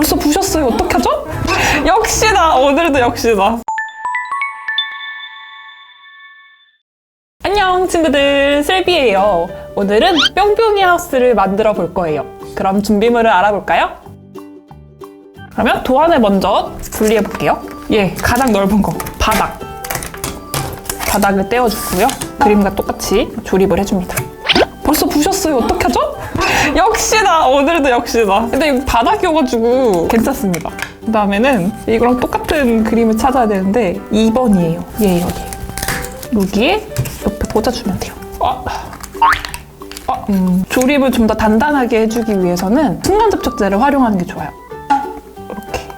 벌써 부셨어요. 어떡하죠? 역시나 오늘도 역시나. 안녕 친구들, 슬비예요. 오늘은 뿅뿅이 하우스를 만들어 볼 거예요. 그럼 준비물을 알아볼까요? 그러면 도안을 먼저 분리해 볼게요. 가장 넓은 거, 바닥을 떼어주고요. 그림과 똑같이 조립을 해줍니다. 벌써 부셨어요. 어떡하죠? 역시나 오늘도 역시나. 근데 이거 바닥이어가지고 괜찮습니다. 그 다음에는 이거랑 똑같은 그림을 찾아야 되는데 2번이에요. 여기에 옆에 꽂아주면 돼요. 조립을 좀 더 단단하게 해주기 위해서는 순간 접착제를 활용하는 게 좋아요. 이렇게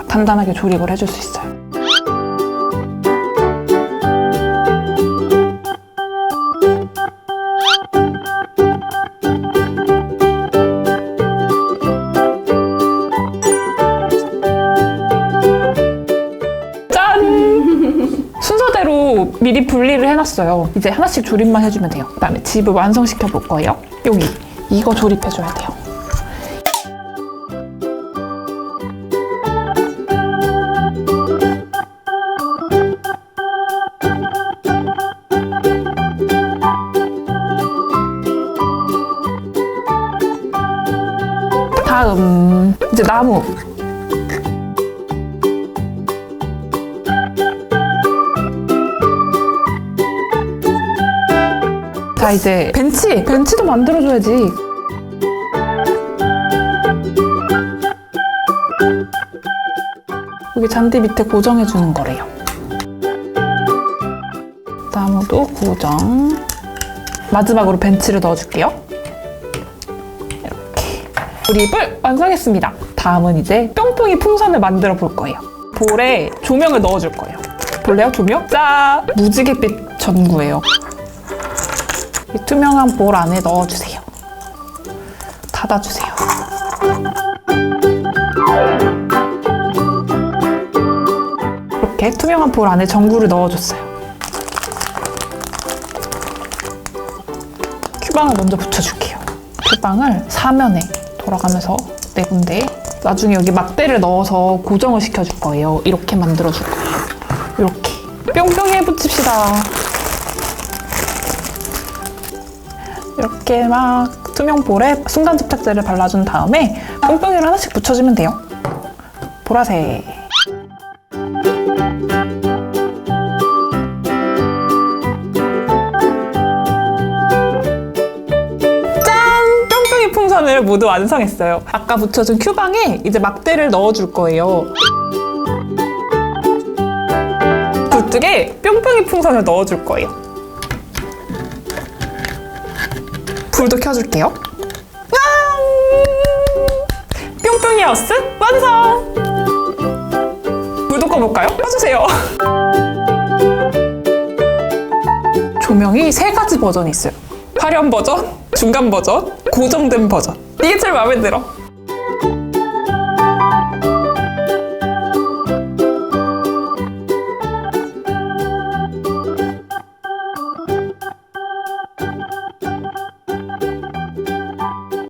단단하게 조립을 해줄 수 있어요. 순서대로 미리 분리를 해놨어요. 이제 하나씩 조립만 해주면 돼요. 그 다음에 집을 완성시켜 볼 거예요. 이거 조립해줘야 돼요. 다음 이제 나무. 자, 이제 벤치도 만들어줘야지. 여기 잔디 밑에 고정해주는 거래요. 나무도 고정. 마지막으로 벤치를 넣어줄게요. 이렇게 조립을 완성했습니다. 다음은 이제 뿅뿅이 풍선을 만들어 볼 거예요. 볼에 조명을 넣어줄 거예요. 볼래요, 조명? 짠! 무지갯빛 전구예요. 이 투명한 볼 안에 넣어주세요. 닫아주세요. 이렇게 투명한 볼 안에 전구를 넣어줬어요. 큐방을 먼저 붙여줄게요. 큐방을 사면에 돌아가면서 네 군데. 나중에 여기 막대를 넣어서 고정을 시켜줄 거예요. 이렇게 만들어줄 거예요. 이렇게 뿅뿅이에 붙입시다. 이렇게 막 투명 볼에 순간 접착제를 발라준 다음에 뿅뿅이를 하나씩 붙여주면 돼요. 보라색. 짠! 뿅뿅이 풍선을 모두 완성했어요. 아까 붙여준 큐방에 이제 막대를 넣어줄 거예요. 굴뚝에 뿅뿅이 풍선을 넣어줄 거예요. 불도 켜줄게요. 뿅뿅이 하우스 완성! 불도 꺼볼까요? 켜주세요. 조명이 3가지 버전이 있어요. 화려한 버전, 중간 버전, 고정된 버전. 이게 제일 마음에 들어.